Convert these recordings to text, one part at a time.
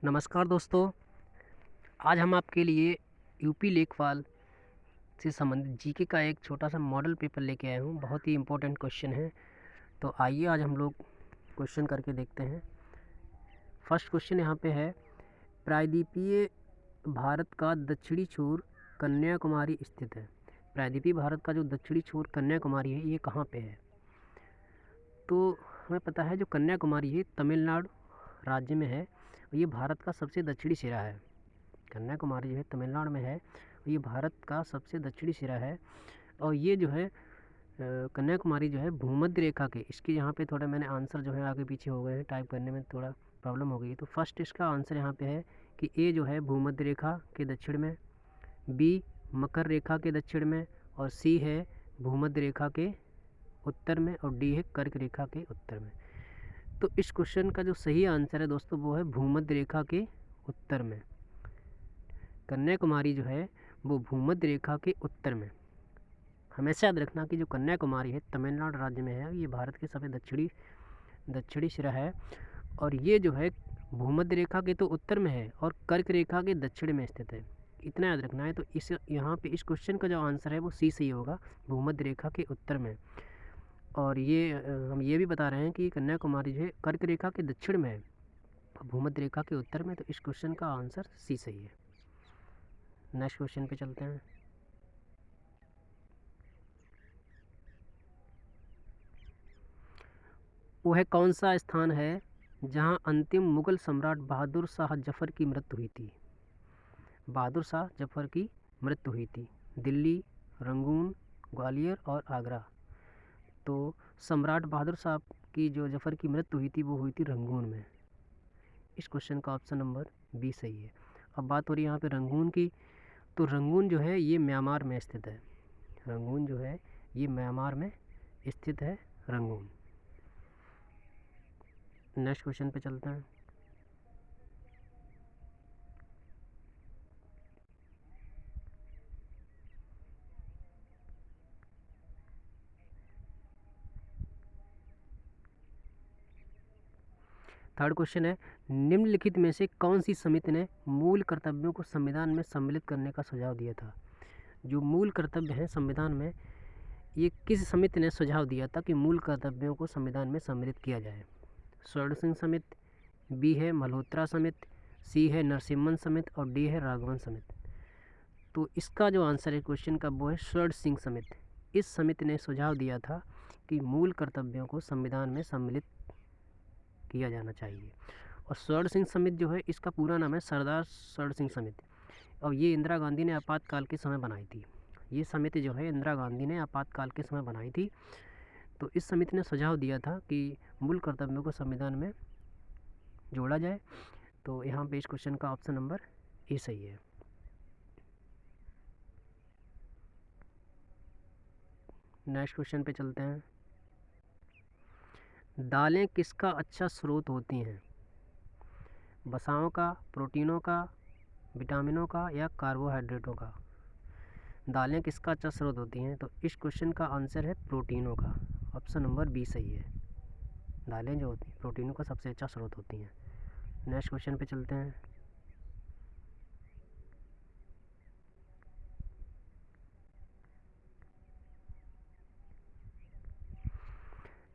नमस्कार दोस्तों, आज हम आपके लिए यूपी लेखपाल से संबंधित जीके का एक छोटा-सा मॉडल पेपर लेके आया हूँ। बहुत ही इम्पोर्टेंट क्वेश्चन है, तो आइए आज हम लोग क्वेश्चन करके देखते हैं। फर्स्ट क्वेश्चन यहाँ पे है, प्रायद्वीपीय भारत का दक्षिणी छोर कन्याकुमारी स्थित है। प्रायद्वीपीय भारत का जो दक्षिणी छोर कन्याकुमारी है, ये कहाँ पे है? तो हमें पता है जो कन्याकुमारी है तमिलनाडु राज्य में है और ये भारत का सबसे दक्षिणी सिरा है। कन्याकुमारी जो है तमिलनाडु में है और ये भारत का सबसे दक्षिणी सिरा है। और ये जो है कन्याकुमारी जो है भूमध्य रेखा के, इसके यहाँ पे थोड़ा मैंने आंसर जो है आगे पीछे हो गए हैं, टाइप करने में थोड़ा प्रॉब्लम हो गई। तो फर्स्ट इसका आंसर यहाँ पे है कि ए जो है भूमध्य रेखा के दक्षिण में, बी मकर रेखा के दक्षिण में, और सी है भूमध्य रेखा के उत्तर में, और डी है कर्क रेखा के उत्तर में। तो इस क्वेश्चन का जो सही आंसर है दोस्तों वो है भूमध्य रेखा के उत्तर में। कन्याकुमारी जो है वो भूमध्य रेखा के उत्तर में। हमेशा याद रखना कि जो कन्याकुमारी है तमिलनाडु राज्य में है, ये भारत के सबसे दक्षिणी सिरा है और ये जो है भूमध्य रेखा के तो उत्तर में है और कर्क रेखा के दक्षिण में स्थित है। इतना याद रखना है। तो इस यहाँ पे इस क्वेश्चन का जो आंसर है वो सी सही होगा, भूमध्य रेखा के उत्तर में। और ये हम ये भी बता रहे हैं कि कन्याकुमारी जो है कर्क रेखा के दक्षिण में है, भूमध्य रेखा के उत्तर में। तो इस क्वेश्चन का आंसर सी सही है। नेक्स्ट क्वेश्चन पे चलते हैं। वह कौन सा स्थान है जहां अंतिम मुगल सम्राट बहादुर शाह जफर की मृत्यु हुई थी? बहादुर शाह जफर की मृत्यु हुई थी दिल्ली, रंगून, ग्वालियर और आगरा। तो सम्राट बहादुर शाह की जो जफर की मृत्यु हुई थी वो हुई थी रंगून में। इस क्वेश्चन का ऑप्शन नंबर बी सही है। अब बात हो रही है यहाँ पे रंगून की, तो रंगून जो है ये म्यांमार में स्थित है। रंगून जो है ये म्यांमार में स्थित है, रंगून। नेक्स्ट क्वेश्चन पे चलते हैं। थर्ड क्वेश्चन है, निम्नलिखित में से कौन सी समिति ने मूल कर्तव्यों को संविधान में सम्मिलित करने का सुझाव दिया था? जो मूल कर्तव्य हैं संविधान में, ये किस समिति ने सुझाव दिया था कि मूल कर्तव्यों को संविधान में सम्मिलित किया जाए? स्वर्ण सिंह समिति, बी है मल्होत्रा समिति, सी है नरसिम्हन समिति और डी है राघवन समिति। तो इसका जो आंसर है क्वेश्चन का वो है स्वर्ण सिंह समिति। इस समिति ने सुझाव दिया था कि मूल कर्तव्यों को संविधान में सम्मिलित किया जाना चाहिए। और स्वर्ण सिंह समिति जो है इसका पूरा नाम है सरदार स्वर्ण सिंह समिति, और ये इंदिरा गांधी ने आपातकाल के समय बनाई थी। ये समिति जो है इंदिरा गांधी ने आपातकाल के समय बनाई थी। तो इस समिति ने सुझाव दिया था कि मूल कर्तव्यों को संविधान में जोड़ा जाए। तो यहाँ पे इस क्वेश्चन का ऑप्शन नंबर ए सही है। नेक्स्ट क्वेश्चन पे चलते हैं। दालें किसका अच्छा स्रोत होती हैं? वसाओं का, प्रोटीनों का, विटामिनों का या कार्बोहाइड्रेटों का? दालें किसका अच्छा स्रोत होती हैं? तो इस क्वेश्चन का आंसर है प्रोटीनों का। ऑप्शन नंबर बी सही है। दालें जो होती हैं प्रोटीनों का सबसे अच्छा स्रोत होती हैं। नेक्स्ट क्वेश्चन पे चलते हैं।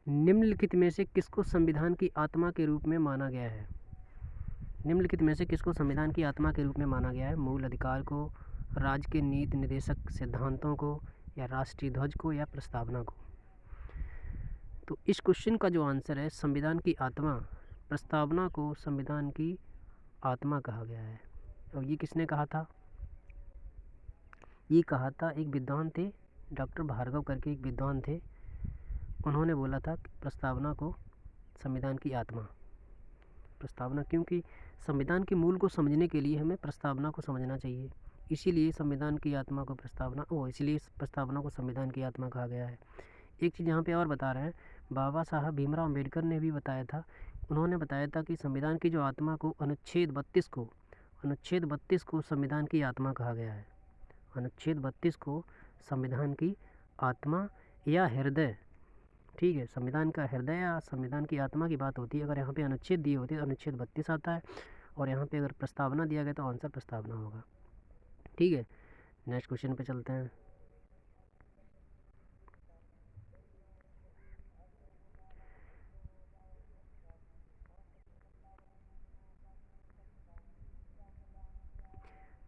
निम्नलिखित में से किसको संविधान की आत्मा के रूप में माना गया है? निम्नलिखित में से किसको संविधान की आत्मा के रूप में माना गया है? मूल अधिकार को, राज्य के नीति निर्देशक सिद्धांतों को, या राष्ट्रीय ध्वज को, या प्रस्तावना को? तो इस क्वेश्चन का जो आंसर है संविधान की आत्मा, प्रस्तावना को संविधान की आत्मा कहा गया है। और ये किसने कहा था? ये कहा था एक विद्वान थे, डॉक्टर भार्गव करके एक विद्वान थे। उन्होंने बोला था कि प्रस्तावना को संविधान की आत्मा। प्रस्तावना, क्योंकि संविधान के मूल को समझने के लिए हमें प्रस्तावना को समझना चाहिए, इसीलिए संविधान की आत्मा को इसीलिए प्रस्तावना को संविधान की आत्मा कहा गया है। एक चीज़ यहाँ पे और बता रहे हैं, बाबा साहब भीमराव अम्बेडकर ने भी बताया था। उन्होंने बताया था कि संविधान की जो आत्मा को अनुच्छेद 32 को संविधान की आत्मा कहा गया है। अनुच्छेद 32 को संविधान की आत्मा या हृदय, ठीक है, संविधान का हृदय या संविधान की आत्मा की बात होती है। अगर यहाँ पे अनुच्छेद दिए होते तो अनुच्छेद 32 आता है, और यहाँ पे अगर प्रस्तावना दिया गया तो आंसर प्रस्तावना होगा। ठीक है, नेक्स्ट क्वेश्चन पे चलते हैं।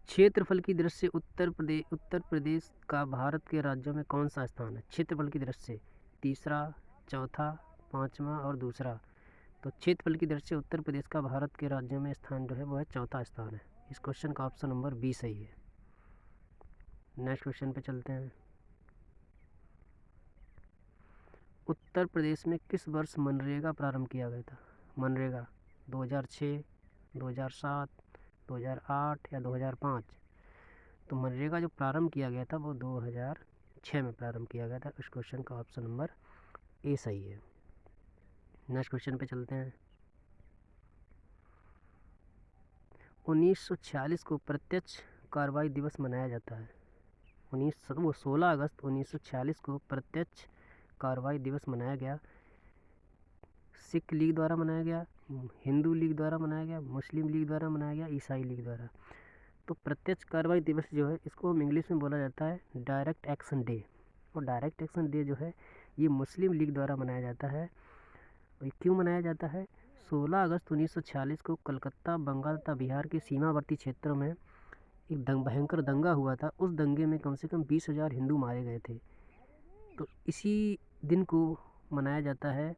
क्षेत्रफल की दृष्टि से उत्तर प्रदेश का भारत के राज्यों में कौन सा स्थान है? क्षेत्रफल की दृष्टि से तीसरा, चौथा, पांचवा और दूसरा। तो क्षेत्रफल की दृष्टि से उत्तर प्रदेश का भारत के राज्यों में स्थान जो है वो है चौथा स्थान है। इस क्वेश्चन का ऑप्शन नंबर बी सही है। नेक्स्ट क्वेश्चन पे चलते हैं। उत्तर प्रदेश में किस वर्ष मनरेगा प्रारंभ किया गया था? मनरेगा 2006, 2007, 2008 या 2005। तो मनरेगा जो प्रारंभ किया गया था वो 2006 में प्रारंभ किया गया था। इस क्वेश्चन का ऑप्शन नंबर ए सही है। नेक्स्ट क्वेश्चन पे चलते हैं। 1946 को प्रत्यक्ष कार्रवाई दिवस मनाया जाता है। 16 अगस्त 1946 को प्रत्यक्ष कार्रवाई दिवस मनाया गया। सिख लीग द्वारा मनाया गया, हिंदू लीग द्वारा मनाया गया, मुस्लिम लीग द्वारा मनाया गया, ईसाई लीग द्वारा। तो प्रत्यक्ष कार्रवाई दिवस जो है इसको हम इंग्लिश में बोला जाता है डायरेक्ट एक्शन डे। और डायरेक्ट एक्शन डे जो है ये मुस्लिम लीग द्वारा मनाया जाता है। और क्यों मनाया जाता है? 16 अगस्त 1946 को कलकत्ता, बंगाल तथा बिहार के सीमावर्ती क्षेत्रों में एक भयंकर दंगा हुआ था। उस दंगे में कम से कम 20,000 हिंदू मारे गए थे। तो इसी दिन को मनाया जाता है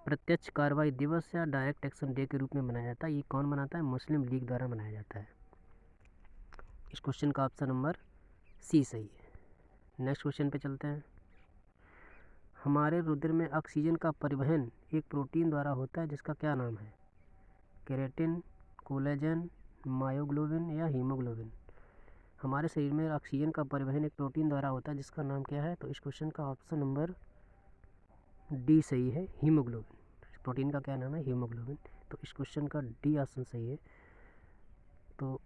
प्रत्यक्ष कार्रवाई दिवस या डायरेक्ट एक्शन डे के रूप में मनाया जाता है। ये कौन मनाता है? मुस्लिम लीग द्वारा मनाया जाता है। इस क्वेश्चन का ऑप्शन नंबर सी सही है। नेक्स्ट क्वेश्चन पे चलते हैं। हमारे रुधिर में ऑक्सीजन का परिवहन एक प्रोटीन द्वारा होता है जिसका क्या नाम है? केराटिन, कोलेजन, मायोग्लोबिन या हीमोग्लोबिन। हमारे शरीर में ऑक्सीजन का परिवहन एक प्रोटीन द्वारा होता है जिसका नाम क्या है? तो इस क्वेश्चन का ऑप्शन नंबर डी सही है, हीमोग्लोबिन। प्रोटीन का क्या नाम है? हीमोग्लोबिन। तो इस क्वेश्चन का डी ऑप्शन सही है। तो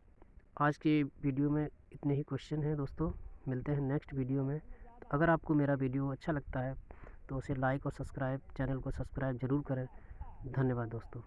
आज के वीडियो में इतने ही क्वेश्चन हैं दोस्तों। मिलते हैं नेक्स्ट वीडियो में। तो अगर आपको मेरा वीडियो अच्छा लगता है तो उसे लाइक और सब्सक्राइब, चैनल को सब्सक्राइब ज़रूर करें। धन्यवाद दोस्तों।